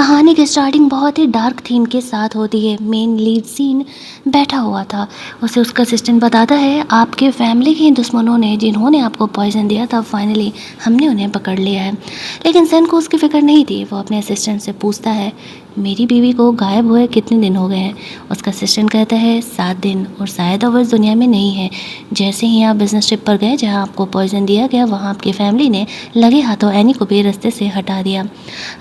कहानी की स्टार्टिंग बहुत ही डार्क थीम के साथ होती है। मेन लीड सीन बैठा हुआ था, उसे उसका असिस्टेंट बताता है आपके फैमिली के दुश्मनों ने जिन्होंने आपको पॉइजन दिया था फाइनली हमने उन्हें पकड़ लिया है। लेकिन सन को उसकी फ़िक्र नहीं थी। वो अपने असिस्टेंट से पूछता है मेरी बीवी को गायब हुए कितने दिन हो गए हैं। उसका असिस्टेंट कहता है 7 दिन, और शायद अब इस दुनिया में नहीं है। जैसे ही आप बिजनेस ट्रिप पर गए जहाँ आपको पॉइजन दिया गया, वहाँ आपकी फैमिली ने लगे हाथों एनी को भी रास्ते से हटा दिया।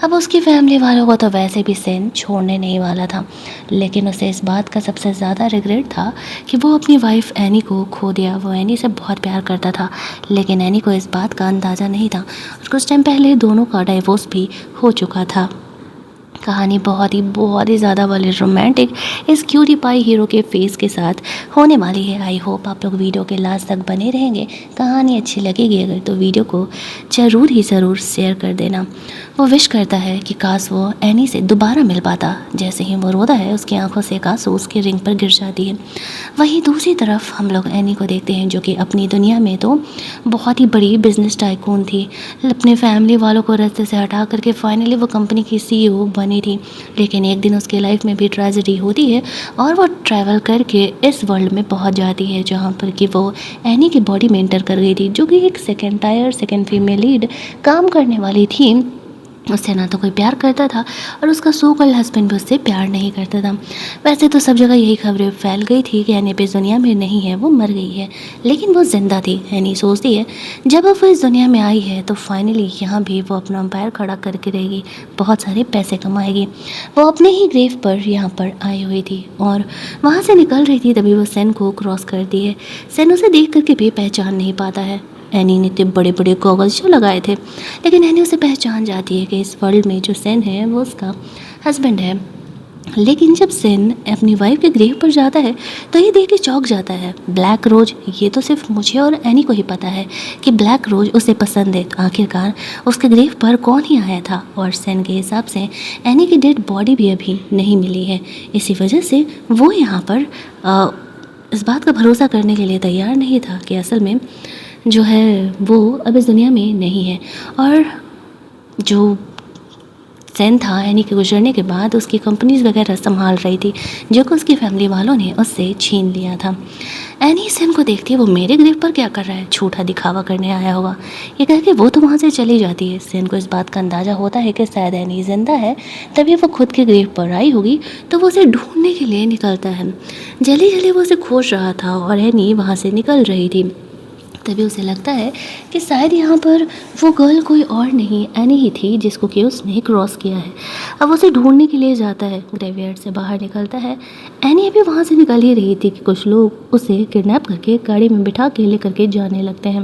अब उसकी फैमिली वालों को तो वैसे भी सेन छोड़ने नहीं वाला था, लेकिन उसे इस बात का सबसे ज़्यादा रिग्रेट था कि वो अपनी वाइफ एनी को खो दिया। वो एनी से बहुत प्यार करता था, लेकिन एनी को इस बात का अंदाज़ा नहीं था और कुछ टाइम पहले दोनों का डाइवोर्स भी हो चुका था। कहानी बहुत ही ज़्यादा वाली रोमांटिक इस क्यूटी पाई हीरो के फेस के साथ होने वाली है। आई होप आप लोग वीडियो के लास्ट तक बने रहेंगे। कहानी अच्छी लगेगी अगर तो वीडियो को ज़रूर शेयर कर देना। वो विश करता है कि काश वो एनी से दोबारा मिल पाता। जैसे ही वो रोता है उसकी आंखों से एक आंसू उसके रिंग पर गिर जाती है। वहीं दूसरी तरफ हम लोग एनी को देखते हैं, जो कि अपनी दुनिया में तो बहुत ही बड़ी बिजनेस टाइकून थी। अपने फैमिली वालों को रास्ते से हटा करके फाइनली वो कंपनी की सीईओ बनी थी। लेकिन एक दिन उसके लाइफ में भी ट्रेजेडी होती है और वो ट्रैवल करके इस वर्ल्ड में पहुंच जाती है जहां पर कि वो एनी की बॉडी में एंटर कर गई थी, जो कि एक सेकंड फीमेल लीड काम करने वाली थी। उससे ना तो कोई प्यार करता था और उसका सो कॉल्ड हस्बैंड भी उससे प्यार नहीं करता था। वैसे तो सब जगह यही खबरें फैल गई थी कि एनी पे इस दुनिया में नहीं है, वो मर गई है, लेकिन वो जिंदा थी। एनी सोचती है जब अब वो इस दुनिया में आई है तो फाइनली यहाँ भी वो अपना एम्पायर खड़ा करके रहेगी, बहुत सारे पैसे कमाएगी। वो अपने ही ग्रेव पर यहाँ पर आई हुई थी और वहाँ से निकल रही थी, तभी वो सेन को क्रॉस करती है। सेन उसे देख करके भी पहचान नहीं पाता है। एनी ने इतने बड़े बड़े गॉगल्स जो लगाए थे, लेकिन एनी उसे पहचान जाती है कि इस वर्ल्ड में जो सेन है वो उसका हस्बैंड है। लेकिन जब सेन अपनी वाइफ के ग्रेव पर जाता है तो ये देख के चौंक जाता है। ब्लैक रोज, ये तो सिर्फ मुझे और एनी को ही पता है कि ब्लैक रोज उसे पसंद है। तो आखिरकार उसके ग्रेव पर कौन ही आया था? और सेन के हिसाब से एनी की डेड बॉडी भी अभी नहीं मिली है। इसी वजह से वो यहाँ पर इस बात का भरोसा करने के लिए तैयार नहीं था कि असल में जो है वो अब इस दुनिया में नहीं है। और जो सेन था एनी के गुजरने के बाद उसकी कंपनीज वगैरह संभाल रही थी, जो कि उसकी फैमिली वालों ने उससे छीन लिया था। एनी सेन को देखती है वो मेरे ग्रेव पर क्या कर रहा है, झूठा दिखावा करने आया होगा, ये कह के वो तो वहाँ से चली जाती है। सेन को इस बात का अंदाज़ा होता है कि शायद एनी जिंदा है, तभी वो खुद के ग्रेव पर आई होगी, तो वो उसे ढूंढने के लिए निकलता है। जल्दी जल्दी वो उसे खोज रहा था और एनी वहाँ से निकल रही थी। तभी उसे लगता है कि शायद यहाँ पर वो गर्ल कोई और नहीं एनी ही थी जिसको कि उसने क्रॉस किया है। अब उसे ढूंढने के लिए जाता है, ग्रेवयार्ड से बाहर निकलता है। एनी अभी वहाँ से निकल ही रही थी कि कुछ लोग उसे किडनैप करके गाड़ी में बिठा के लेकर के जाने लगते हैं।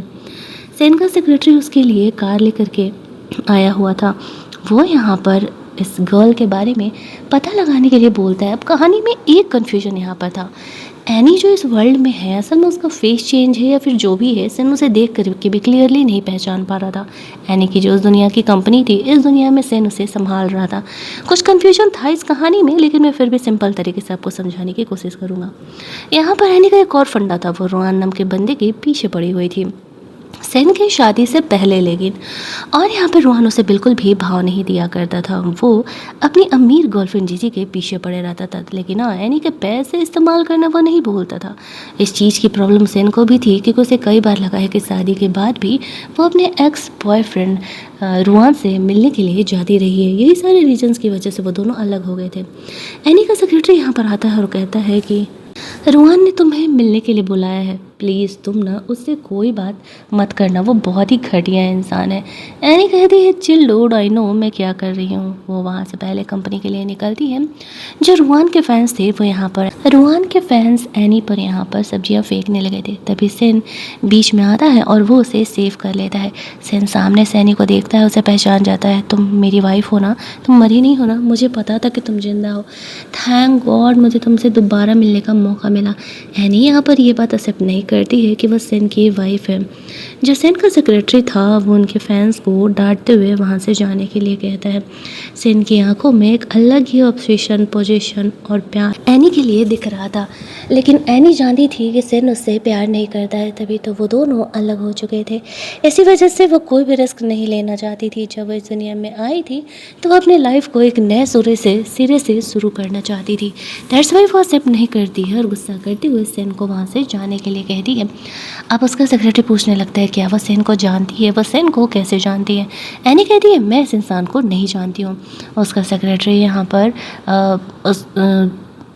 सेन का सेक्रेटरी उसके लिए कार लेकर के आया हुआ था। वो यहाँ पर इस गर्ल के बारे में पता लगाने के लिए बोलता है। अब कहानी में एक कन्फ्यूजन यहाँ पर था, एनी जो इस वर्ल्ड में है असल में उसका फेस चेंज है या फिर जो भी है, सेन उसे देख कर के भी क्लियरली नहीं पहचान पा रहा था। एनी की जो उस दुनिया की कंपनी थी, इस दुनिया में सेन उसे संभाल रहा था। कुछ कन्फ्यूजन था इस कहानी में, लेकिन मैं फिर भी सिंपल तरीके से आपको समझाने की कोशिश करूँगा। यहाँ पर एनी का एक और फंडा था, वो रोहान नाम के बंदे के पीछे पड़ी हुई थी सेन की शादी से पहले। लेकिन और यहाँ पर रोहन उसे बिल्कुल भी भाव नहीं दिया करता था। वो अपनी अमीर गर्लफ्रेंड जीजी के पीछे पड़े रहता था, लेकिन हाँ एनी के पैसे इस्तेमाल करना वो नहीं भूलता था। इस चीज़ की प्रॉब्लम सेन को भी थी क्योंकि उसे कई बार लगा है कि शादी के बाद भी वो अपने एक्स बॉयफ्रेंड रोहन से मिलने के लिए जाती रही है। यही सारे रीजंस की वजह से वो दोनों अलग हो गए थे। एनी का सेक्रेटरी यहाँ पर आता है और कहता है कि रोहन ने तुम्हें मिलने के लिए बुलाया है, प्लीज़ तुम ना उससे कोई बात मत करना, वो बहुत ही घटिया इंसान है। एनी कहती है चिल डूड, आई नो मैं क्या कर रही हूँ। वो वहाँ से पहले कंपनी के लिए निकलती है। जो रोहन के फैंस थे वो यहाँ पर रोहन के फैंस एनी पर यहाँ पर सब्जियाँ फेंकने लगे थे। तभी सेन बीच में आता है और वो उसे सेव कर लेता है। सेन सामने से एनी को देखता है, उसे पहचान जाता है। तुम मेरी वाइफ हो ना, तुम मरी नहीं हो ना, मुझे पता था कि तुम जिंदा हो, थैंक गॉड मुझे तुमसे दोबारा मिलने का मौका मिला। एनी यहाँ पर ये बात एक्सेप्ट नहीं करती है कि वह सेन की वाइफ है। जो सेन का सेक्रेटरी था वो उनके फैंस को डांटते हुए वहाँ से जाने के लिए कहता है। सेन की आंखों में एक अलग ही ऑब्सेशन, पोजीशन और प्यार एनी के लिए दिख रहा था, लेकिन एनी जानती थी कि सेन उससे प्यार नहीं करता है, तभी तो वो दोनों अलग हो चुके थे। इसी वजह से वो कोई भी रिस्क नहीं लेना चाहती थी। जब वो इस दुनिया में आई थी तो वो अपने लाइफ को एक नए सिरे से शुरू करना चाहती थी। दैट्स वाई वो एक्सेप्ट नहीं करती है और गुस्सा करते हुए सेन को वहाँ से जाने के लिए कहती है। अब उसका सेक्रेटरी पूछने लगता है क्या वह सेन को जानती है, वह सेन को कैसे जानती है। एनी कहती है मैं इस इंसान को नहीं जानती हूँ। उसका सेक्रेटरी यहाँ पर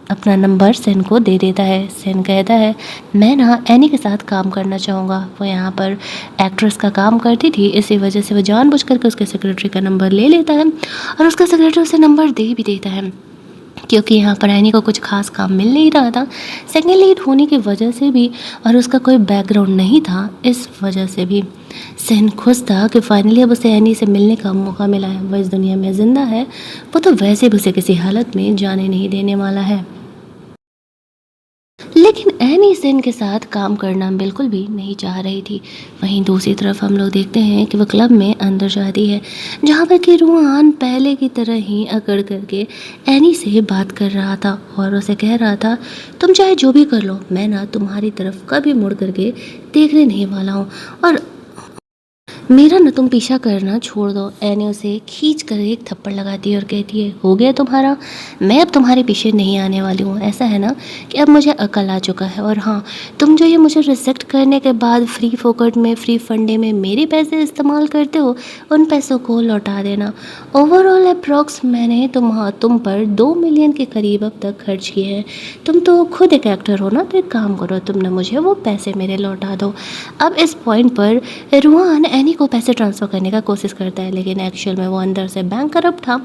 अपना नंबर सेन को दे देता है। सेन कहता है मैं ना एनी के साथ काम करना चाहूँगा। वो यहाँ पर एक्ट्रेस का काम करती थी, इसी वजह से वो जानबूझ करके उसके सेक्रेटरी का नंबर ले लेता है और उसका सेक्रेटरी उसे नंबर दे भी देता है, क्योंकि यहाँ पर एनी को कुछ खास काम मिल नहीं रहा था, सेकेंड लीड होने की वजह से भी और उसका कोई बैकग्राउंड नहीं था, इस वजह से भी सेन खुश था कि फाइनली अब उसे एनी से मिलने का मौका मिला है। वह इस दुनिया में ज़िंदा है, वो तो वैसे भी उसे किसी हालत में जाने नहीं देने वाला है। लेकिन एनी सेन के साथ काम करना बिल्कुल भी नहीं चाह रही थी। वहीं दूसरी तरफ हम लोग देखते हैं कि वह क्लब में अंदर जाती है, जहाँ पर कि रूहान पहले की तरह ही अकड़ करके एनी से बात कर रहा था और उसे कह रहा था तुम चाहे जो भी कर लो, मैं ना तुम्हारी तरफ कभी मुड़ करके देखने नहीं वाला हूँ और मेरा न तुम पीछा करना छोड़ दो। एनी उसे खींच कर एक थप्पड़ लगाती है और कहती है हो गया तुम्हारा, मैं अब तुम्हारे पीछे नहीं आने वाली हूँ। ऐसा है ना कि अब मुझे अकल आ चुका है और हाँ, तुम जो ये मुझे रिजेक्ट करने के बाद फ्री फोकट में, फ्री फंडे में मेरे पैसे इस्तेमाल करते हो, उन पैसों को लौटा देना। ओवरऑल अप्रॉक्स मैंने तुम पर 2 मिलियन के करीब अब तक खर्च किए हैं। तुम तो खुद एक एक्टर हो ना, तो एक काम करो, तुम ना मुझे वो पैसे मेरे लौटा दो। अब इस पॉइंट पर रूहान एनी को पैसे ट्रांसफ़र करने का कोशिश करता है, लेकिन एक्चुअल में वो अंदर से बैंक करप्ट था,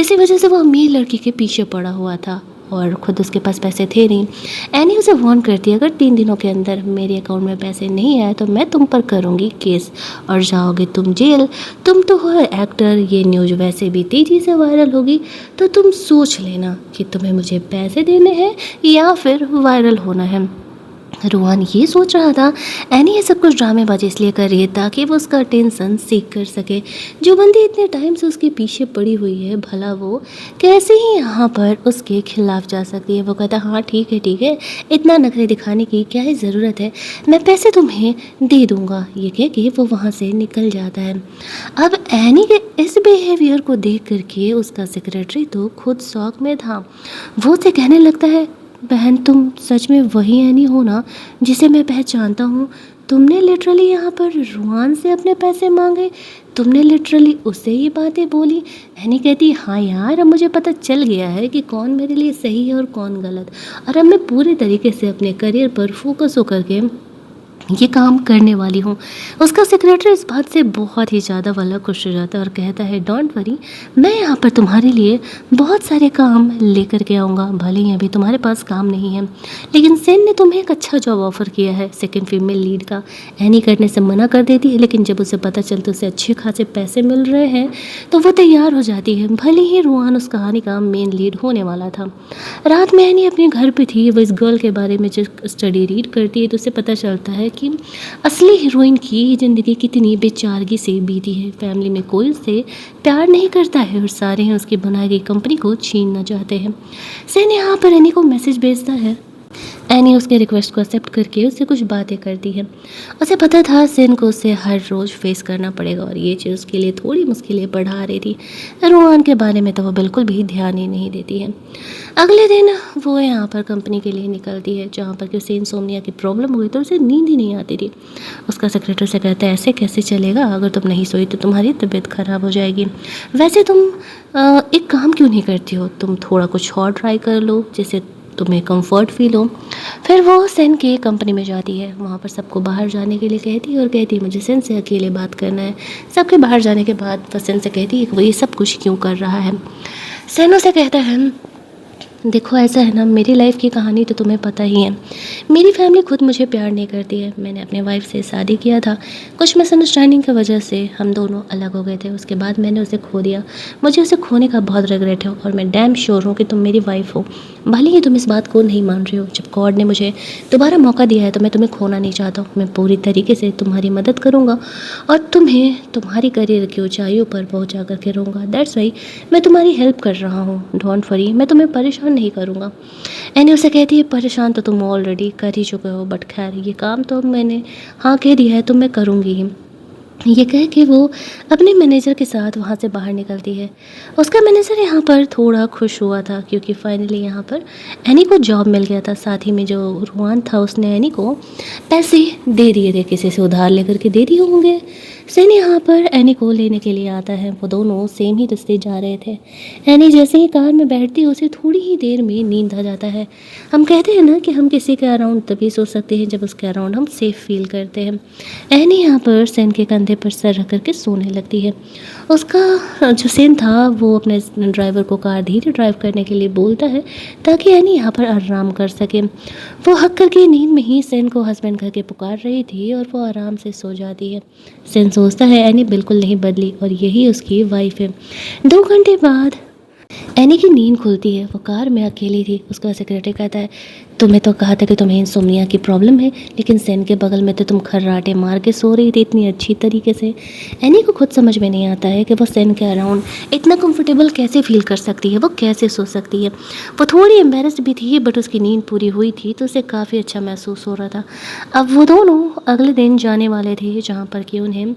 इसी वजह से वो अमीर लड़की के पीछे पड़ा हुआ था और ख़ुद उसके पास पैसे थे नहीं। एनी उसे वार्न करती है अगर 3 दिनों के अंदर मेरे अकाउंट में पैसे नहीं आए तो मैं तुम पर करूँगी केस और जाओगे तुम जेल। तुम तो हो एक्टर, ये न्यूज़ वैसे भी तेज़ी से वायरल होगी, तो तुम सोच लेना कि तुम्हें मुझे पैसे देने हैं या फिर वायरल होना है। रूहान ये सोच रहा था एनी ये सब कुछ ड्रामेबाजी इसलिए कर रही है ताकि वो उसका टेंशन सीख कर सके। जो बंदी इतने टाइम से उसके पीछे पड़ी हुई है, भला वो कैसे ही यहाँ पर उसके खिलाफ जा सकती है। वो कहता हाँ ठीक है, इतना नखरे दिखाने की क्या ही ज़रूरत है, मैं पैसे तुम्हें दे दूँगा। ये कह के वो वहाँ से निकल जाता है। अब एनी के इस बिहेवियर को देख करके उसका सेक्रेटरी तो खुद शौक में था। वो उसे कहने लगता है बहन तुम सच में वही एनी हो ना जिसे मैं पहचानता हूँ। तुमने लिटरली यहाँ पर रूहान से अपने पैसे मांगे, तुमने लिटरली उससे ये बातें बोली। एनी कहती हाँ यार, अब मुझे पता चल गया है कि कौन मेरे लिए सही है और कौन गलत, और अब मैं पूरे तरीके से अपने करियर पर फोकस होकर के ये काम करने वाली हूँ। उसका सेक्रेटरी इस बात से बहुत ही ज़्यादा वाला खुश हो जाता है और कहता है डोंट वरी, मैं यहाँ पर तुम्हारे लिए बहुत सारे काम लेकर के आऊँगा। भले ही अभी तुम्हारे पास काम नहीं है, लेकिन सेन ने तुम्हें एक अच्छा जॉब ऑफर किया है सेकंड फीमेल लीड का। एनी करने से मना कर देती है, लेकिन जब उसे पता चलता उसे अच्छे खासे पैसे मिल रहे हैं तो वो तैयार हो जाती है। भले ही रूहान उस कहानी का मेन लीड होने वाला था। रात में एनी अपने घर पर थी, वो इस गर्ल के बारे में जो स्टडी रीड करती है तो उसे पता चलता है कि असली हीरोइन की ज़िंदगी कितनी बेचारगी से बीती है। फैमिली में कोई उससे प्यार नहीं करता है और सारे हैं उसकी बनाई गई कंपनी को छीनना चाहते हैं। सेन यहाँ पर एनी को मैसेज भेजता है। एनी उसके रिक्वेस्ट को एक्सेप्ट करके उससे कुछ बातें करती है। उसे पता था सेन को उससे हर रोज़ फेस करना पड़ेगा और ये चीज़ उसके लिए थोड़ी मुश्किलें बढ़ा रही थी। रूहान के बारे में तो वो बिल्कुल भी ध्यान ही नहीं देती है। अगले दिन वो यहाँ पर कंपनी के लिए निकलती है, जहाँ पर कि उसे इंसोम्निया की प्रॉब्लम हुई तो उसे नींद ही नहीं आती थी। उसका सेक्रेटरी से कहता है ऐसे कैसे चलेगा, अगर तुम नहीं सोई तो तुम्हारी तबीयत ख़राब हो जाएगी। वैसे तुम एक काम क्यों नहीं करती हो, तुम थोड़ा कुछ और ट्राई कर लो जिससे तुम्हें कंफर्ट फील हो। फिर वो सेन के कंपनी में जाती है, वहाँ पर सबको बाहर जाने के लिए कहती है और कहती है मुझे सेन से अकेले बात करना है। सबके बाहर जाने के बाद वो सेन से कहती है कि वो ये सब कुछ क्यों कर रहा है। सेन उसे कहता है देखो ऐसा है ना, मेरी लाइफ की कहानी तो तुम्हें पता ही है। मेरी फैमिली खुद मुझे प्यार नहीं करती है। मैंने अपने वाइफ से शादी किया था, कुछ मिसअंडरस्टैंडिंग की वजह से हम दोनों अलग हो गए थे। उसके बाद मैंने उसे खो दिया। मुझे उसे खोने का बहुत रिग्रेट है और मैं डैम श्योर हूँ कि तुम मेरी वाइफ हो। भले ही तुम इस बात को नहीं मान रही हो। जब गॉड ने मुझे दोबारा मौका दिया है तो मैं तुम्हें खोना नहीं चाहता हूँ। मैं पूरी तरीके से तुम्हारी मदद करूँगा और तुम्हें तुम्हारी करियर की ऊंचाइयों पर पहुँचा करके रहूँगा। दैट्स वाई मैं तुम्हारी हेल्प कर रहा हूँ। डोंट वरी, मैं तुम्हें परेशान नहीं करूँगा। एनी उसे कहती है, परेशान तो तुम ऑलरेडी कर ही चुके हो, बट खैर ये काम तो अब मैंने हाँ कह दिया है तो मैं करूँगी ही। ये कह के वो अपने मैनेजर के साथ वहाँ से बाहर निकलती है। उसका मैनेजर यहाँ पर थोड़ा खुश हुआ था क्योंकि फाइनली यहाँ पर एनी को जॉब मिल गया था। साथ ही में जो रुआन था उसने एनी को पैसे दे दिए थे, किसी से उधार लेकर के दे दिए होंगे। सेन यहाँ पर एनी को लेने के लिए आता है। वो दोनों सेम ही रास्ते जा रहे थे। एनी जैसे ही कार में बैठती है उसे थोड़ी ही देर में नींद आ जाता है। हम कहते हैं ना कि हम किसी के अराउंड तभी सो सकते हैं जब उसके अराउंड हम सेफ फील करते हैं। एनी यहाँ पर सेन के कंधे पर सर रख करके सोने लगती है। उसका जो सेन था वो अपने ड्राइवर को कार धीरे ड्राइव करने के लिए बोलता है ताकि एनी यहाँ पर आराम कर सके। वो हक करके नींद में ही सेन को हस्बैंड करके पुकार रही थी और वो आराम से सो जाती है। सेन सोचता है एनी बिल्कुल नहीं बदली और यही उसकी वाइफ है। 2 घंटे बाद एनी की नींद खुलती है। वो कार में अकेली थी। उसका सेक्रेटरी कहता है, तुम्हें तो कहा था कि तुम्हें इंसोम्निया की प्रॉब्लम है, लेकिन सेन के बगल में तो तुम खर्राटे मार के सो रही थी इतनी अच्छी तरीके से। एनी को खुद समझ में नहीं आता है कि वो सेन के अराउंड इतना कंफर्टेबल कैसे फील कर सकती है, वो कैसे सो सकती है। वो थोड़ी एम्बेरस्ड भी थी बट उसकी नींद पूरी हुई थी तो उसे काफ़ी अच्छा महसूस हो रहा था। अब वो दोनों अगले दिन जाने वाले थे जहाँ पर कि उन्हें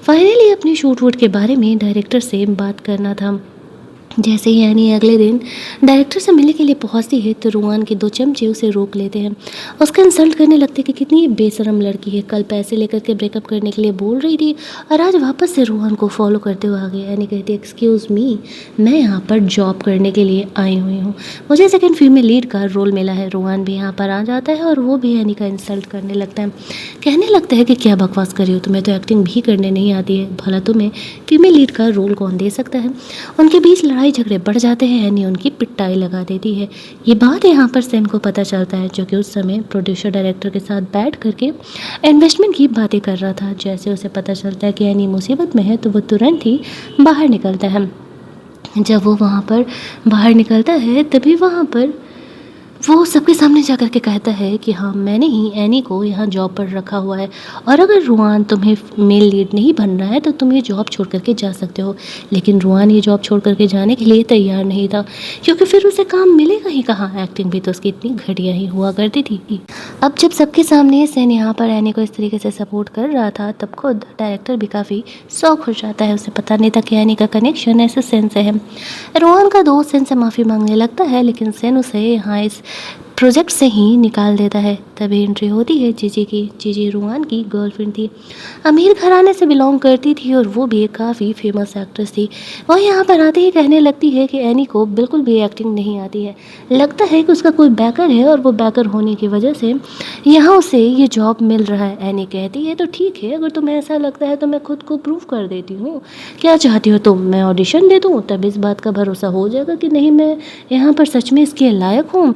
फाइनली अपनी शूट वूट के बारे में डायरेक्टर से बात करना था। जैसे ही एनी अगले दिन डायरेक्टर से मिलने के लिए पहुंचती है तो रुआन के 2 चमचे उसे रोक लेते हैं। उसका इंसल्ट करने लगते हैं कि कितनी बेशरम लड़की है, कल पैसे लेकर के ब्रेकअप करने के लिए बोल रही थी और आज वापस से रुआन को फॉलो करते हुए आ गई। एनी कहती है, एक्सक्यूज़ मी, मैं यहाँ पर जॉब करने के लिए आई हुई हूँ, मुझे सेकेंड फीमेल लीड का रोल मिला है। रुआन भी यहाँ पर आ जाता है और वो भी एनी का इंसल्ट करने लगता है। कहने लगता है कि क्या बकवास कर रही हो, तुम्हें तो एक्टिंग भी करने नहीं आती है, भला तुम्हें फीमेल लीड का रोल कौन दे सकता है। उनके बीच लड़ाई झगड़े बढ़ जाते हैं। एनी उनकी पिटाई लगा देती है। ये बात यहाँ पर सेन को पता चलता है जो कि उस समय प्रोड्यूसर डायरेक्टर के साथ बैठ करके इन्वेस्टमेंट की बातें कर रहा था। जैसे उसे पता चलता है कि एनी मुसीबत में है तो वो तुरंत ही बाहर निकलता है। जब वो वहाँ पर बाहर निकलता है तभी वहाँ पर वो सबके सामने जा कर के कहता है कि हाँ, मैंने ही एनी को यहाँ जॉब पर रखा हुआ है और अगर रुआन तुम्हें मेल लीड नहीं बनना है तो तुम ये जॉब छोड़ करके जा सकते हो। लेकिन रुआन ये जॉब छोड़ करके जाने के लिए तैयार नहीं था क्योंकि फिर उसे काम मिलेगा ही कहाँ। एक्टिंग भी तो उसकी इतनी घटिया ही हुआ करती थी। अब जब सबके सामने सेन यहाँ पर एनी को इस तरीके से सपोर्ट कर रहा था तब खुद डायरेक्टर भी काफ़ी शौक हो जाता है। उसे पता नहीं था कि एनी का कनेक्शन ऐसे सेन से है। रुआन का दोस्त सेन से माफ़ी मांगने लगता है लेकिन सेन उसे यहाँ इस प्रोजेक्ट से ही निकाल देता है। तभी एंट्री होती है जीजी की। जीजी रुआन की गर्लफ्रेंड थी, अमीर घराने से बिलोंग करती थी और वो भी एक काफ़ी फेमस एक्ट्रेस थी। वह यहाँ पर आते ही कहने लगती है कि एनी को बिल्कुल भी एक्टिंग नहीं आती है, लगता है कि उसका कोई बैकर है और वो बैकर होने की वजह से यहाँ उसे ये जॉब मिल रहा है। एनी कहती है, तो ठीक है, अगर तुम्हें ऐसा लगता है तो मैं खुद को प्रूव कर देती हूँ। क्या चाहती हो तुम, मैं ऑडिशन दे दूँ, तब इस बात का भरोसा हो जाएगा कि नहीं मैं यहाँ पर सच में इसके लायक हूँ।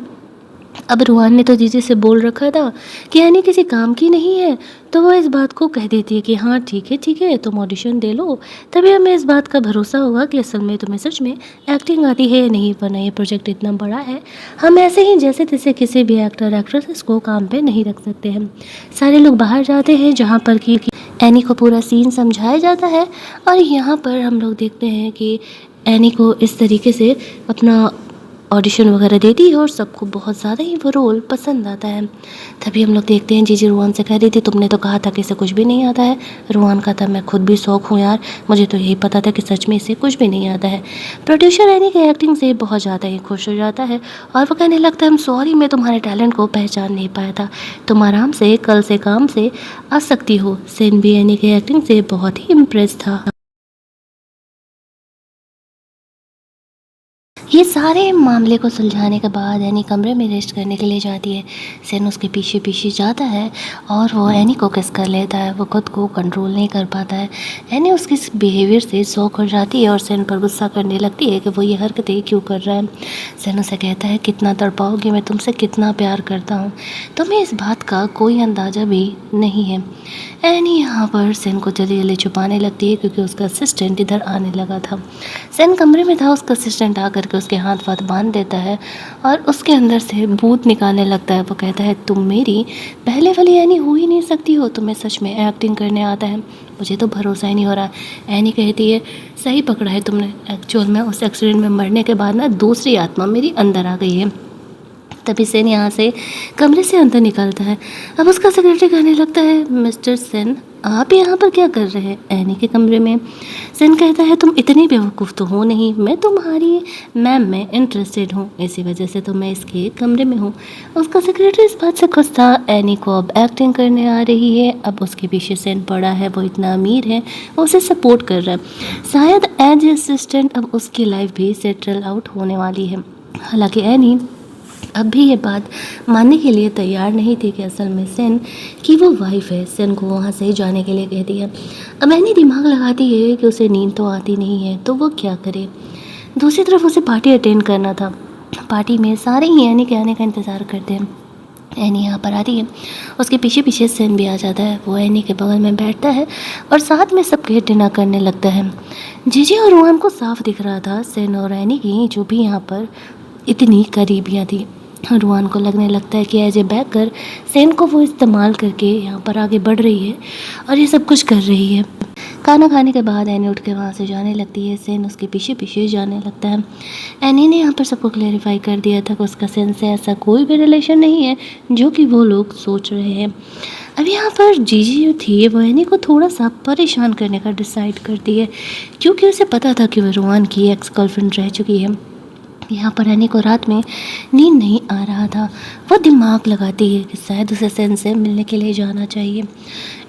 अब रुआन ने तो जीजी से बोल रखा था कि एनी किसी काम की नहीं है, तो वो इस बात को कह देती है कि हाँ ठीक है तुम ऑडिशन दे लो, तभी हमें इस बात का भरोसा होगा कि असल में तुम्हें सच में एक्टिंग आती है या नहीं, वरना ये प्रोजेक्ट इतना बड़ा है, हम ऐसे ही जैसे तैसे किसी भी एक्टर एक्ट्रेसेस को काम पे नहीं रख सकते हैं। सारे लोग बाहर जाते हैं जहाँ पर कि एनी को पूरा सीन समझाया जाता है और यहाँ पर हम लोग देखते हैं कि एनी को इस तरीके से अपना ऑडिशन वगैरह देती है और सबको बहुत ज़्यादा ही वो रोल पसंद आता है। तभी हम लोग देखते हैं जीजी रुआन से कह रही थी, तुमने तो कहा था कि इसे कुछ भी नहीं आता है। रुआन का था, मैं खुद भी शौक हूँ यार, मुझे तो यही पता था कि सच में इसे कुछ भी नहीं आता है। प्रोड्यूसर एनी की एक्टिंग से बहुत ज़्यादा ही खुश हो जाता है और वो कहने लगता है, I'm सॉरी, मैं तुम्हारे टैलेंट को पहचान नहीं पाया था, तुम आराम से कल से काम से आ सकती हो। सेन भी एनी की एक्टिंग से बहुत ही इम्प्रेस था। ये सारे मामले को सुलझाने के बाद एनी कमरे में रेस्ट करने के लिए जाती है। सेन उसके पीछे पीछे जाता है और वो एनी को किस कर लेता है। वो खुद को कंट्रोल नहीं कर पाता है। एनी उसके इस बिहेवियर से शॉक हो जाती है और सेन पर गुस्सा करने लगती है कि वो ये हरकतें क्यों कर रहा है। सेन उसे कहता है, कितना तड़पाओगे, मैं तुमसे कितना प्यार करता हूँ, तुम्हें इस बात का कोई अंदाज़ा भी नहीं है। एनी यहाँ पर सेन को जल्दी जल्दी छुपाने लगती है क्योंकि उसका असिस्टेंट इधर आने लगा था। सेन कमरे में था, उसका असिस्टेंट आकर के उसके हाथ वाथ बांध देता है और उसके अंदर से भूत निकालने लगता है। वो कहता है, तुम मेरी पहले वाली एनी हो ही नहीं सकती हो, तुम्हें सच में एक्टिंग करने आता है, मुझे तो भरोसा ही नहीं हो रहा। एनी कहती है, सही पकड़ा है तुमने, एक्चुअल में उस एक्सीडेंट में मरने के बाद ना दूसरी आत्मा मेरी अंदर आ गई है। तभी सेन यहाँ से कमरे से अंदर निकलता है। अब उसका सेक्रेटरी कहने लगता है, मिस्टर सेन आप यहाँ पर क्या कर रहे हैं एनी के कमरे में। सेन कहता है, तुम इतनी बेवकूफ़ तो हो नहीं, मैं तुम्हारी मैम में इंटरेस्टेड हूँ, इसी वजह से तो मैं इसके कमरे में हूँ। उसका सेक्रेटरी इस बात से खुश था, एनी को अब एक्टिंग करने आ रही है। अब उसके पीछे सेन पड़ा है, वो इतना अमीर है, वो उसे सपोर्ट कर रहा है। शायद एज असिस्टेंट अब उसकी लाइफ भी सेटल आउट होने वाली है। हालांकि एनी अब भी ये बात मानने के लिए तैयार नहीं थी कि असल में सेन की वो वाइफ है। सेन को वहाँ से जाने के लिए कहती है। अब एनी दिमाग लगाती है कि उसे नींद तो आती नहीं है, तो वो क्या करे। दूसरी तरफ उसे पार्टी अटेंड करना था। पार्टी में सारे ही एनी के आने का इंतज़ार करते हैं। एनी यहाँ पर आती है, उसके पीछे पीछे सेन भी आ जाता है। वो एनी के बगल में बैठता है और साथ में सबके डिनर करने लगता है। जीजी और रोहन को साफ दिख रहा था सेन और एनी की जो भी यहाँ पर इतनी करीबियाँ थी। रुआन को लगने लगता है कि एज ए बैकर सेन को वो इस्तेमाल करके यहाँ पर आगे बढ़ रही है और ये सब कुछ कर रही है। खाना खाने के बाद एनी उठ के वहाँ से जाने लगती है। सेन उसके पीछे पीछे जाने लगता है। एनी ने यहाँ पर सबको क्लेरिफाई कर दिया था कि उसका सेन से ऐसा कोई भी रिलेशन नहीं है जो कि वो लोग सोच रहे हैं। अब यहाँ पर जीजी जो थी वो एनी को थोड़ा सा परेशान करने का डिसाइड करती है क्योंकि उसे पता था कि वो रुआन की एक्स गर्लफ्रेंड रह चुकी है। यहाँ पर एनी को रात में नींद नहीं आ रहा था। वो दिमाग लगाती है कि शायद उसे सेन से मिलने के लिए जाना चाहिए।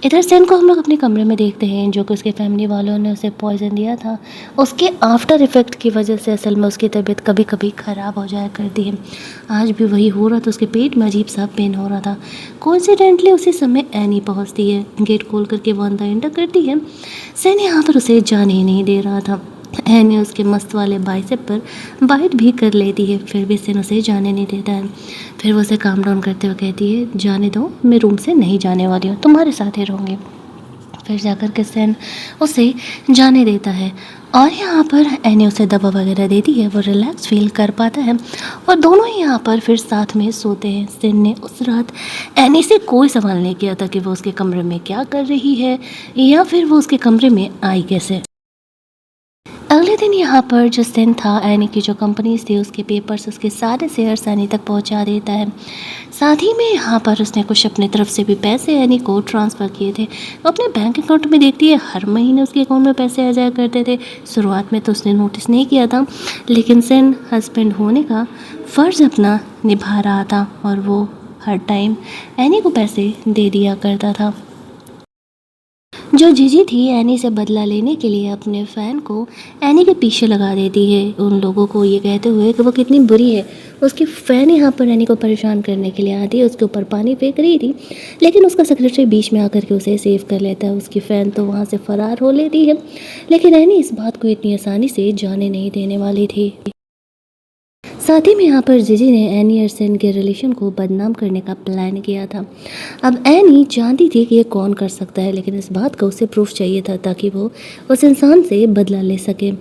इधर सेन को हम लोग अपने कमरे में देखते हैं जो कि उसके फैमिली वालों ने उसे पॉइजन दिया था। उसके आफ्टर इफ़ेक्ट की वजह से असल में उसकी तबीयत कभी कभी ख़राब हो जाया करती है। आज भी वही हो रहा था, उसके पेट में अजीब सा पेन हो रहा था। कोइंसिडेंटली उसी समय एनी पहुँचती है, गेट खोल करके वो अंदर एंटर करती है। सेन यहाँ पर उसे जाने ही नहीं दे रहा था। एनी उसके मस्त वाले बाइसेप पर बाइट भी कर लेती है, फिर भी सेन उसे जाने नहीं देता है। फिर वो उसे काम डाउन करते हुए कहती है, जाने दो, मैं रूम से नहीं जाने वाली हूँ, तुम्हारे साथ ही रहूँगी। फिर जाकर के सेन उसे जाने देता है और यहाँ पर एनी उसे दवा वगैरह देती है। वो रिलैक्स फील कर पाता है और दोनों ही यहाँ पर फिर साथ में सोते हैं। सेन ने उस रात एनी से कोई सवाल नहीं किया था कि वो उसके कमरे में क्या कर रही है या फिर वो उसके कमरे में आई कैसे। अगले दिन यहाँ पर जो सेन था एनी की जो कंपनीज थी उसके पेपर्स, उसके सारे शेयर्स एनी तक पहुँचा देता है। साथ ही में यहाँ पर उसने कुछ अपनी तरफ से भी पैसे एनी को ट्रांसफ़र किए थे। वो अपने बैंक अकाउंट में देखती है, हर महीने उसके अकाउंट में पैसे आ जाया करते थे। शुरुआत में तो उसने नोटिस नहीं किया था, लेकिन सेन हस्बैंड होने का फ़र्ज़ अपना निभा रहा था और वो हर टाइम एनी को पैसे दे दिया करता था। जो जीजी थी एनी से बदला लेने के लिए अपने फ़ैन को एनी के पीछे लगा देती है, उन लोगों को ये कहते हुए कि वो कितनी बुरी है। उसकी फ़ैन यहाँ पर एनी को परेशान करने के लिए आती है, उसके ऊपर पानी फेंक रही थी, लेकिन उसका सेक्रेटरी बीच में आकर के उसे सेव कर लेता है। उसकी फ़ैन तो वहाँ से फ़रार हो लेती है, लेकिन एनी इस बात को इतनी आसानी से जाने नहीं देने वाली थी। साथ ही में यहाँ पर जीजी ने एनी और सेन के रिलेशन को बदनाम करने का प्लान किया था। अब एनी जानती थी कि ये कौन कर सकता है, लेकिन इस बात का उसे प्रूफ चाहिए था ताकि वो उस इंसान से बदला ले सके।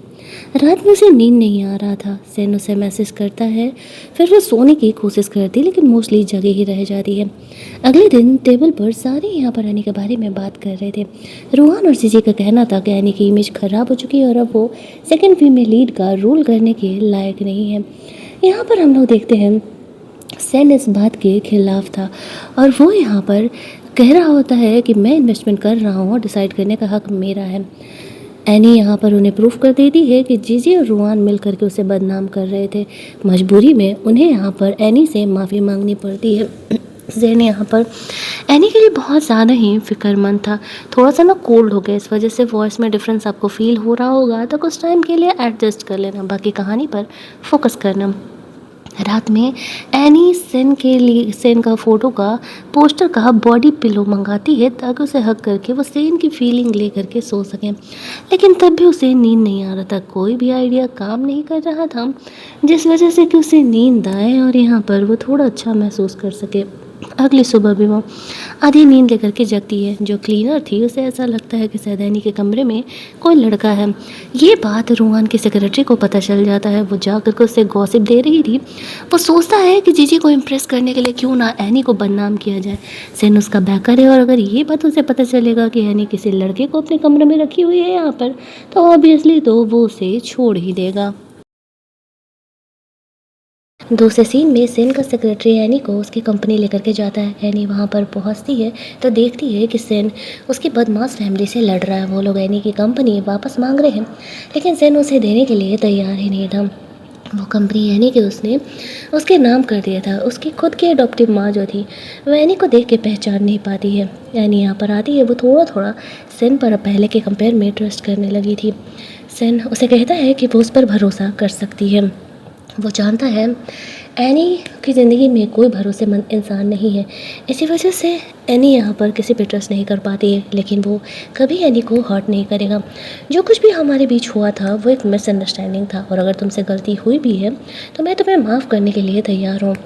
रात में उसे नींद नहीं आ रहा था। सेन उसे मैसेज करता है, फिर वो सोने की कोशिश करती लेकिन मोस्टली जगह ही रह जाती है। अगले दिन टेबल पर सारे यहाँ पर एनी के बारे में बात कर रहे थे। रोहन और जीजी का कहना था कि एनी की इमेज ख़राब हो चुकी है और अब वो सेकेंड फीमेल लीड का रोल करने के लायक नहीं है। यहाँ पर हम लोग देखते हैं सेन इस बात के खिलाफ था और वो यहाँ पर कह रहा होता है कि मैं इन्वेस्टमेंट कर रहा हूँ और डिसाइड करने का हक मेरा है। एनी यहाँ पर उन्हें प्रूफ कर देती है कि जीजी और रुआन मिल करके उसे बदनाम कर रहे थे। मजबूरी में उन्हें यहाँ पर एनी से माफ़ी मांगनी पड़ती है। ज़ेन यहाँ पर एनी के लिए बहुत ज़्यादा ही फ़िक्रमंद था। थोड़ा सा ना कोल्ड हो गया, इस वजह से वॉइस में डिफरेंस आपको फ़ील हो रहा होगा, तो कुछ टाइम के लिए एडजस्ट कर लेना, बाकी कहानी पर फोकस करना। रात में एनी सेन का फ़ोटो का पोस्टर का बॉडी पिलो मंगाती है ताकि उसे हक करके वो सेन की फीलिंग ले करके सो सके, लेकिन तब भी उसे नींद नहीं आ रहा था, कोई भी आइडिया काम नहीं कर रहा था, जिस वजह से कि उसे नींद आए और यहाँ पर वो थोड़ा अच्छा महसूस कर सके। अगली सुबह भी वो आधी नींद लेकर के जगती है। जो क्लीनर थी उसे ऐसा लगता है कि सैदानी के कमरे में कोई लड़का है। ये बात रूहान की सेक्रेटरी को पता चल जाता है। वो जा कर के उससे गॉसिप दे रही थी। वो सोचता है कि जीजी को इम्प्रेस करने के लिए क्यों ना एनी को बदनाम किया जाए। सेन उसका बैकर है और अगर ये बात उसे पता चलेगा कि एनी किसी लड़के को अपने कमरे में रखी हुई है यहाँ पर, तो ऑब्वियसली तो वो उसे छोड़ ही देगा। दूसरे सीन में सेन का सेक्रेटरी एनी को उसकी कंपनी लेकर के जाता है। एनी वहाँ पर पहुँचती है तो देखती है कि सेन उसकी बदमाश फैमिली से लड़ रहा है। वो लोग एनी की कंपनी वापस मांग रहे हैं, लेकिन सेन उसे देने के लिए तैयार ही नहीं था। वो कंपनी एनी के उसने उसके नाम कर दिया था। उसकी खुद की अडॉप्टिव माँ जो थी वो एनी को देख के पहचान नहीं पाती है। एनी यहाँ पर आती है। वो थोड़ा थोड़ा सेन पर पहले के कंपेयर में ट्रस्ट करने लगी थी। सेन उसे कहता है कि वो उस पर भरोसा कर सकती है। वो जानता है एनी की ज़िंदगी में कोई भरोसेमंद इंसान नहीं है, इसी वजह से एनी यहाँ पर किसी पे ट्रस्ट नहीं कर पाती है, लेकिन वो कभी एनी को हर्ट नहीं करेगा। जो कुछ भी हमारे बीच हुआ था वो एक मिसअंडरस्टैंडिंग था और अगर तुमसे गलती हुई भी है तो मैं तुम्हें माफ़ करने के लिए तैयार हूँ।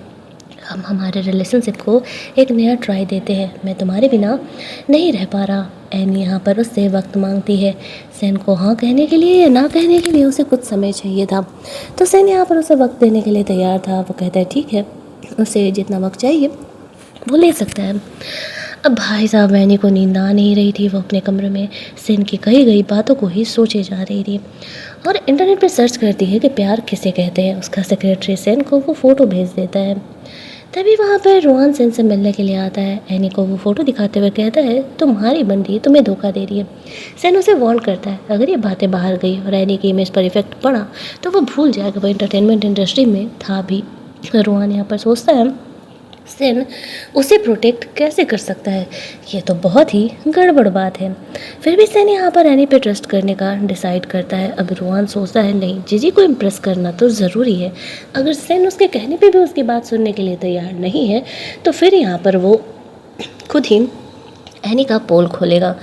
हम हमारे रिलेशनशिप को एक नया ट्राई देते हैं। मैं तुम्हारे बिना नहीं रह पा रहा। एनी यहाँ पर उससे वक्त मांगती है। सेन को हाँ कहने के लिए या ना कहने के लिए उसे कुछ समय चाहिए था, तो सेन यहाँ पर उसे वक्त देने के लिए तैयार था। वो कहता है ठीक है, उसे जितना वक्त चाहिए वो ले सकता है। अब भाई साहब एनी को नींद आ नहीं रही थी। वो अपने कमरे में सेन की कही गई बातों को ही सोचे जा रही थी और इंटरनेट पर सर्च करती है कि प्यार किसे कहते हैं। उसका सेक्रेटरी सेन को वो फ़ोटो भेज देता है। तभी वहाँ पर रोहन सेन से मिलने के लिए आता है। एनी को वो फ़ोटो दिखाते हुए कहता है तुम्हारी बंदी तुम्हें धोखा दे रही है। सेन उसे वार्न करता है अगर ये बातें बाहर गई और एनी की इमेज पर इफेक्ट पड़ा तो वो भूल जाएगा वो एंटरटेनमेंट इंडस्ट्री में था भी। रोहन यहाँ पर सोचता है सेन उसे प्रोटेक्ट कैसे कर सकता है, ये तो बहुत ही गड़बड़ बात है। फिर भी सेन यहाँ पर एनी पे ट्रस्ट करने का डिसाइड करता है। अब रोहन सोचता है नहीं, जीजी को इम्प्रेस करना तो ज़रूरी है। अगर सेन उसके कहने पे भी उसकी बात सुनने के लिए तैयार नहीं है तो फिर यहाँ पर वो खुद ही एनी का पोल खोलेगा।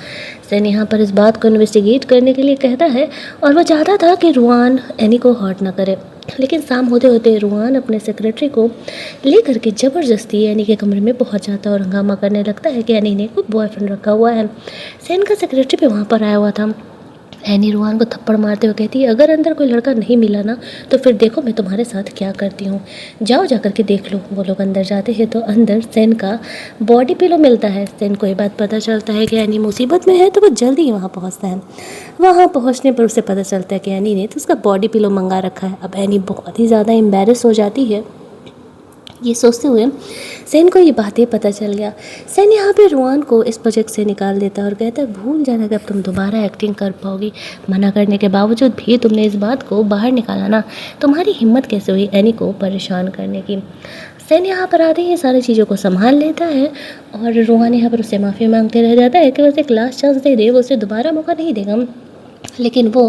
सेन यहाँ पर इस बात को इन्वेस्टिगेट करने के लिए कहता है और वह चाहता था कि रुआन एनी को हर्ट ना करे, लेकिन शाम होते होते रुआन अपने सेक्रेटरी को ले करके ज़बरदस्ती एनी के कमरे में पहुँच जाता है और हंगामा करने लगता है कि एनी ने कोई बॉयफ्रेंड रखा हुआ है। सेन का सेक्रेटरी भी वहाँ पर आया हुआ था। एनी रुआन को थप्पड़ मारते हुए कहती है अगर अंदर कोई लड़का नहीं मिला ना तो फिर देखो मैं तुम्हारे साथ क्या करती हूँ, जाओ जा करके देख लो। वो लोग अंदर जाते हैं तो अंदर सेन का बॉडी पिलो मिलता है। सेन को ये बात पता चलता है कि एनी मुसीबत में है तो वो जल्दी ही वहाँ पहुँचता है। वहाँ पहुँचने पर उसे पता चलता है कि एनी ने तो उसका बॉडी पिलो मंगा रखा है। अब एनी बहुत ही ज़्यादा एम्बेरस हो जाती है। ये सोचते हुए सेन को ये बातें पता चल गया। सेन यहाँ पे रुआन को इस प्रोजेक्ट से निकाल देता है और कहता है भूल जाना कि अब तुम दोबारा एक्टिंग कर पाओगी। मना करने के बावजूद भी तुमने इस बात को बाहर निकाला ना, तुम्हारी हिम्मत कैसे हुई एनी को परेशान करने की। सेन यहाँ पर आते ही सारी चीज़ों को संभाल लेता है और रुआन यहाँ पर उससे माफ़ी मांगते रह जाता है कि उसे एक लास्ट चांस दे दे, वो उसे दोबारा मौका नहीं देगा, लेकिन वो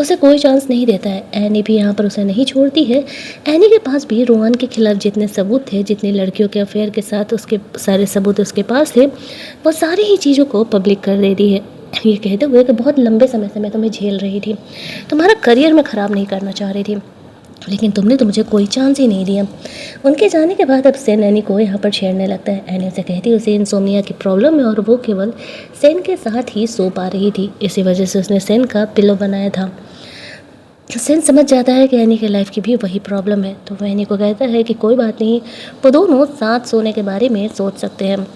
उसे कोई चांस नहीं देता है। एनी भी यहाँ पर उसे नहीं छोड़ती है। एनी के पास भी रोहन के खिलाफ जितने सबूत थे, जितनी लड़कियों के अफेयर के साथ उसके सारे सबूत उसके पास थे, वो सारी ही चीज़ों को पब्लिक कर देती है, ये कहते हुए कि बहुत लंबे समय से मैं तुम्हें झेल रही थी, तुम्हारा करियर मैं ख़राब नहीं करना चाह रही थी, लेकिन तुमने तो मुझे कोई चांस ही नहीं दिया। उनके जाने के बाद अब सेन एनी को यहाँ पर छेड़ने लगता है। एनी से कहती है उसे इंसोमिया की प्रॉब्लम है और वो केवल सेन के साथ ही सो पा रही थी, इसी वजह से उसने सेन का पिलो बनाया था। सेन समझ जाता है कि एनी के लाइफ की भी वही प्रॉब्लम है, तो वह एनी को कहता है कि कोई बात नहीं, वो दोनों साथ सोने के बारे में सोच सकते हैं।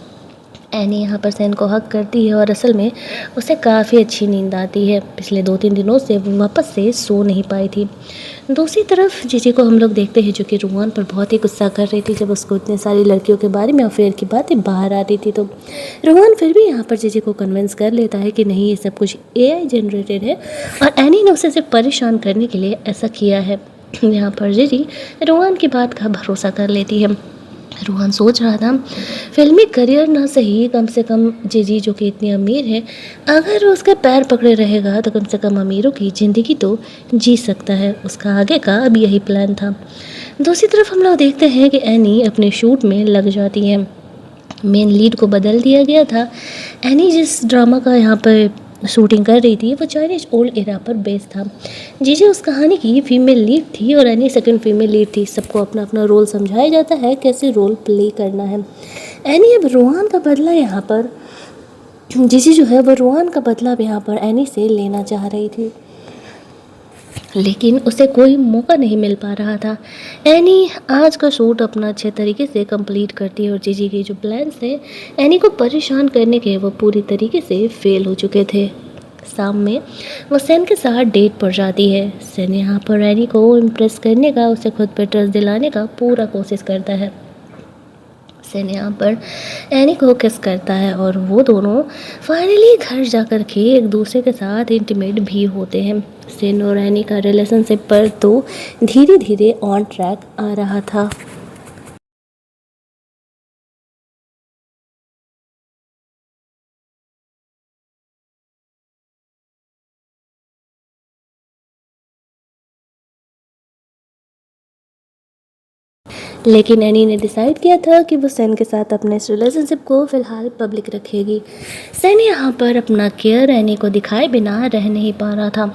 एनी यहाँ पर सेन को हक करती है और असल में उसे काफ़ी अच्छी नींद आती है। पिछले 2-3 दिनों से वो वापस से सो नहीं पाई थी। दूसरी तरफ जीजी को हम लोग देखते हैं जो कि रुआन पर बहुत ही गुस्सा कर रही थी जब उसको इतने सारी लड़कियों के बारे में अफेयर की बातें बाहर आती थी। तो रुआन फिर भी यहाँ पर जीजी को कन्विंस कर लेता है कि नहीं, ये सब कुछ AI जनरेटेड है और एनी ने उसे सिर्फ परेशान करने के लिए ऐसा किया है। यहाँ पर जीजी रुआन की बात का भरोसा कर लेती है। रूहान सोच रहा था, फिल्मी करियर ना सही, कम से कम जीजी जो कि इतनी अमीर है, अगर वो उसके पैर पकड़े रहेगा तो कम से कम अमीरों की ज़िंदगी तो जी सकता है। उसका आगे का अब यही प्लान था। दूसरी तरफ हम लोग देखते हैं कि एनी अपने शूट में लग जाती है। मेन लीड को बदल दिया गया था। एनी जिस ड्रामा का यहाँ पर शूटिंग कर रही थी वो चाइनीज ओल्ड एरा पर बेस्ड था। जीजे उस कहानी की फीमेल लीड थी और एनी सेकंड फीमेल लीड थी। सबको अपना अपना रोल समझाया जाता है, कैसे रोल प्ले करना है। एनी अब रोहान का बदला यहाँ पर, जीजी जो है वो रोहान का बदला अब यहाँ पर एनी से लेना चाह रही थी, लेकिन उसे कोई मौका नहीं मिल पा रहा था। एनी आज का शूट अपना अच्छे तरीके से कंप्लीट करती है और जीजी के जो प्लान्स थे एनी को परेशान करने के, वो पूरी तरीके से फेल हो चुके थे। शाम में वो सेन के साथ डेट पर जाती है। सेन यहाँ पर एनी को इम्प्रेस करने का, उसे खुद पर ट्रस्ट दिलाने का पूरा कोशिश करता है। सेन यहाँ पर एनी को किस करता है और वो दोनों फाइनली घर जाकर के एक दूसरे के साथ इंटीमेट भी होते हैं। सेन और एनी का रिलेशनशिप पर तो धीरे धीरे ऑन ट्रैक आ रहा था। लेकिन एनी ने डिसाइड किया था कि वो सेन के साथ अपने इस रिलेशनशिप को फ़िलहाल पब्लिक रखेगी। सेन यहाँ पर अपना केयर एनी को दिखाए बिना रह नहीं पा रहा था।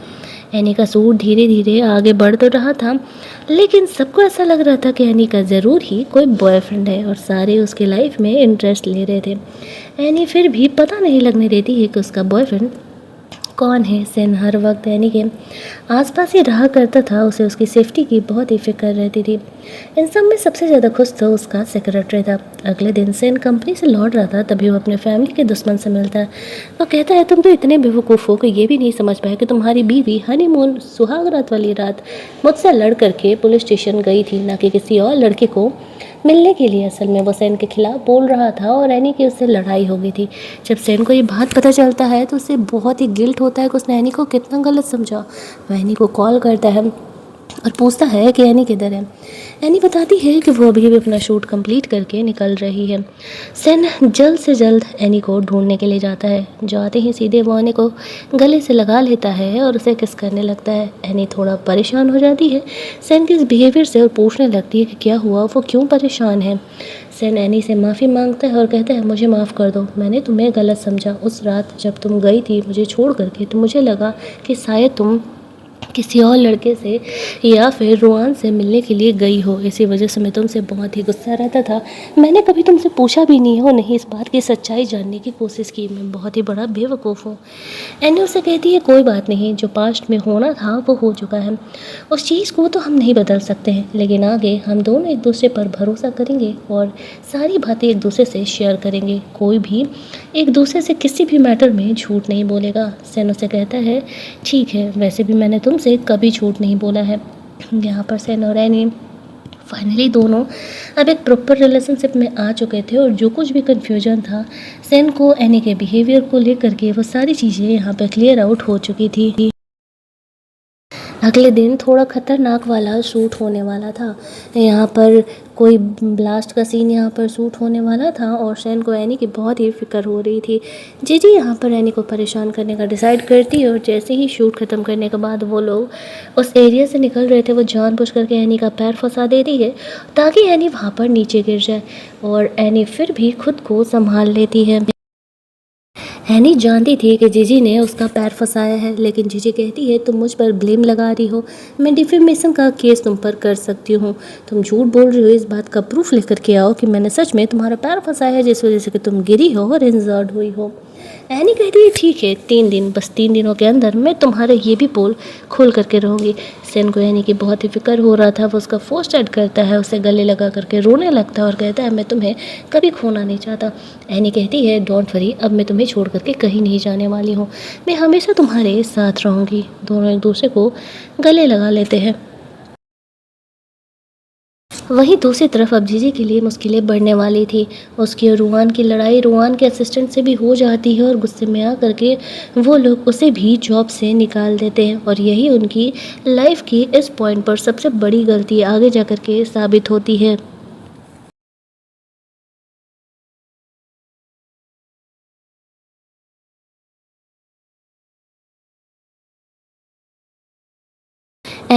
एनी का सूट धीरे धीरे आगे बढ़ तो रहा था, लेकिन सबको ऐसा लग रहा था कि एनी का ज़रूर ही कोई बॉयफ्रेंड है और सारे उसकी लाइफ में इंटरेस्ट ले रहे थे। एनी फिर भी पता नहीं लगने देती है कि उसका बॉयफ्रेंड कौन है। सेन हर वक्त एनी के आसपास ही रहा करता था, उसे उसकी सेफ्टी की बहुत ही फिक्र रहती थी। इन सब में सबसे ज़्यादा खुश तो उसका सेक्रेटरी था। अगले दिन सेन कंपनी से लौट रहा था, तभी वो अपने फैमिली के दुश्मन से मिलता है। वो कहता है, तुम तो इतने बेवकूफ़ हो कि ये भी नहीं समझ पाए कि तुम्हारी बीवी हनीमून सुहागरात वाली रात मुझसे लड़ करके पुलिस स्टेशन गई थी, ना कि किसी और लड़के को मिलने के लिए। असल में वो सेन के खिलाफ बोल रहा था और एनी की उससे लड़ाई हो गई थी। जब सेन को ये बात पता चलता है तो उसे बहुत ही गिल्ट होता है कि उसने एनी को कितना गलत समझा। वो एनी को कॉल करता है और पूछता है कि एनी किधर है। एनी बताती है कि वो अभी भी अपना शूट कंप्लीट करके निकल रही है। सेन जल्द से जल्द एनी को ढूंढने के लिए जाता है। जाते ही सीधे वो एनी को गले से लगा लेता है और उसे किस करने लगता है। एनी थोड़ा परेशान हो जाती है सेन के इस बिहेवियर से और पूछने लगती है कि क्या हुआ, वो क्यों परेशान है। सेन एनी से माफ़ी मांगता है और कहता है, मुझे माफ़ कर दो, मैंने तुम्हें गलत समझा। उस रात जब तुम गई थी मुझे छोड़ करके, तो मुझे लगा कि शायद तुम किसी और लड़के से या फिर रोहान से मिलने के लिए गई हो, इसी वजह से मैं तुमसे बहुत ही गुस्सा रहता था। मैंने कभी तुमसे पूछा भी नहीं हो, नहीं इस बात की सच्चाई जानने की कोशिश की। मैं बहुत ही बड़ा बेवकूफ़ हूँ। एनी उससे कहती है, कोई बात नहीं, जो पास्ट में होना था वो हो चुका है, उस चीज़ को तो हम नहीं बदल सकते हैं, लेकिन आगे हम दोनों एक दूसरे पर भरोसा करेंगे और सारी बातें एक दूसरे से शेयर करेंगे। कोई भी एक दूसरे से किसी भी मैटर में झूठ नहीं बोलेगा। सेन उसे कहता है, ठीक है, वैसे भी मैंने तुमसे कभी झूठ नहीं बोला है। यहाँ पर सेन और एनी फाइनली दोनों अब एक प्रॉपर रिलेशनशिप में आ चुके थे और जो कुछ भी कन्फ्यूजन था सेन को एनी के बिहेवियर को लेकर के, वो सारी चीज़ें यहाँ पर क्लियर आउट हो चुकी थी। अगले दिन थोड़ा खतरनाक वाला शूट होने वाला था। यहाँ पर कोई ब्लास्ट का सीन यहाँ पर शूट होने वाला था और सेन को एनी की बहुत ही फिक्र हो रही थी। जी यहाँ पर एनी को परेशान करने का डिसाइड करती है और जैसे ही शूट ख़त्म करने के बाद वो लोग उस एरिया से निकल रहे थे, वो जानबूझ करके एनी का पैर फंसा देती है ताकि एनी वहाँ पर नीचे गिर जाए और एनी फिर भी खुद को संभाल लेती है। एनी जानती थी कि जीजी ने उसका पैर फंसाया है, लेकिन जीजी कहती है, तुम मुझ पर ब्लेम लगा रही हो, मैं डिफेमेशन का केस तुम पर कर सकती हूँ। तुम झूठ बोल रही हो, इस बात का प्रूफ लेकर के आओ कि मैंने सच में तुम्हारा पैर फंसाया है जिस वजह से कि तुम गिरी हो और इंजर्ड हुई हो। एनी कहती है, ठीक है, 3 दिन, बस 3 दिनों के अंदर मैं तुम्हारा ये भी पोल खोल करके रहूँगी। सेन को एनी की बहुत ही फिक्र हो रहा था। वो उसका फोर्स ऐड करता है, उसे गले लगा करके रोने लगता है और कहता है, मैं तुम्हें कभी खोना नहीं चाहता। एनी कहती है, डोंट वरी, अब मैं तुम्हें छोड़ करके कहीं नहीं जाने वाली हूँ, मैं हमेशा तुम्हारे साथ रहूँगी। दोनों एक दूसरे को गले लगा लेते हैं। वहीं दूसरी तरफ अब जीजी के लिए मुश्किलें बढ़ने वाली थी। उसकी और रूहान की लड़ाई रूहान के असिस्टेंट से भी हो जाती है और गुस्से में आकर के वो लोग उसे भी जॉब से निकाल देते हैं और यही उनकी लाइफ की इस पॉइंट पर सबसे बड़ी गलती आगे जा कर के साबित होती है।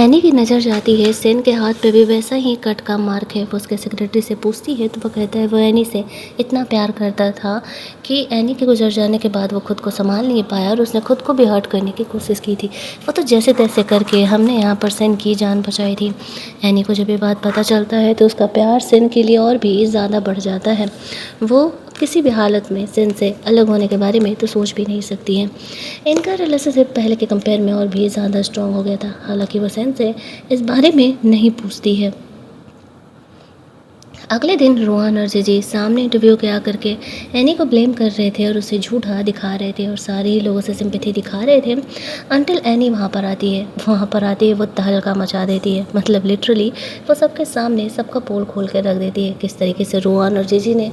एनी की नज़र जाती है सेन के हाथ पे भी वैसा ही कट का मार्क है। वो उसके सेक्रेटरी से पूछती है तो वो कहता है वो एनी से इतना प्यार करता था कि एनी के गुजर जाने के बाद वो खुद को संभाल नहीं पाया और उसने खुद को भी हर्ट करने की कोशिश की थी। वो तो जैसे तैसे करके हमने यहाँ पर सेन की जान बचाई थी। एनी को जब ये बात पता चलता है तो उसका प्यार सेन के लिए और भी ज़्यादा बढ़ जाता है। वो किसी भी हालत में सेन से अलग होने के बारे में तो सोच भी नहीं सकती है। इनका रिलेशनशिप पहले के कंपेयर में और भी ज़्यादा स्ट्रॉन्ग हो गया था। हालांकि वो सेन से इस बारे में नहीं पूछती है। अगले दिन रोहन और जीजी सामने इंटरव्यू के आकर के एनी को ब्लेम कर रहे थे और उसे झूठा दिखा रहे थे और सारे ही लोगों से सिंपैथी दिखा रहे थे अंटिल एनी वहाँ पर आती है। वहाँ पर आती है वो तहलका मचा देती है, मतलब लिटरली वो सबके सामने सबका पोल खोल के रख देती है किस तरीके से रोहन और जीजी ने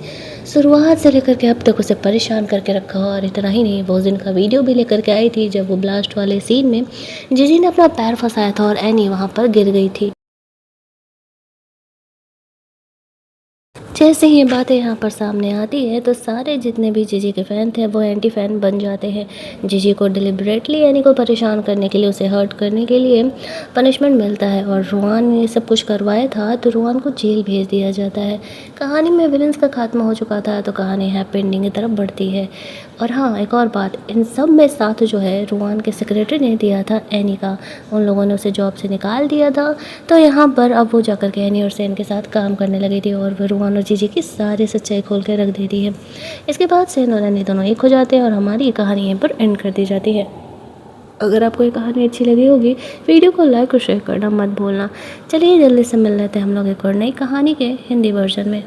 शुरुआत से लेकर के अब तक उसे परेशान करके रखा। और इतना ही नहीं, वो उस दिन का वीडियो भी लेकर के आई थी जब वो ब्लास्ट वाले सीन में जीजी ने अपना पैर फंसाया था और एनी वहाँ पर गिर गई थी। जैसे ही ये बातें यहाँ पर सामने आती है तो सारे जितने भी जीजी के फ़ैन थे वो एंटी फ़ैन बन जाते हैं। जीजी को डिलिबरेटली एनी को परेशान करने के लिए, उसे हर्ट करने के लिए पनिशमेंट मिलता है और रोहन ने ये सब कुछ करवाया था तो रोहन को जेल भेज दिया जाता है। कहानी में विलन्स का खात्मा हो चुका था तो कहानी हैप्पी एंडिंग की तरफ बढ़ती है। और हाँ, एक और बात, इन सब में साथ जो है रोहन के सेक्रेटरी ने दिया था एनी का। उन लोगों ने उसे जॉब से निकाल दिया था तो यहाँ पर अब वो जाकर के एनी और सेन के साथ काम करने लगी थी और वो रोहन और जीजी की सारी सच्चाई खोल के रख देती है। इसके बाद सेन और एनी दोनों एक हो जाते हैं और हमारी कहानी यहीं पर एंड कर दी जाती है। अगर आपको ये कहानी अच्छी लगी होगी वीडियो को लाइक और शेयर करना मत भूलना। चलिए जल्दी से मिल लेते हैं हम लोग एक और नई कहानी के हिंदी वर्जन में।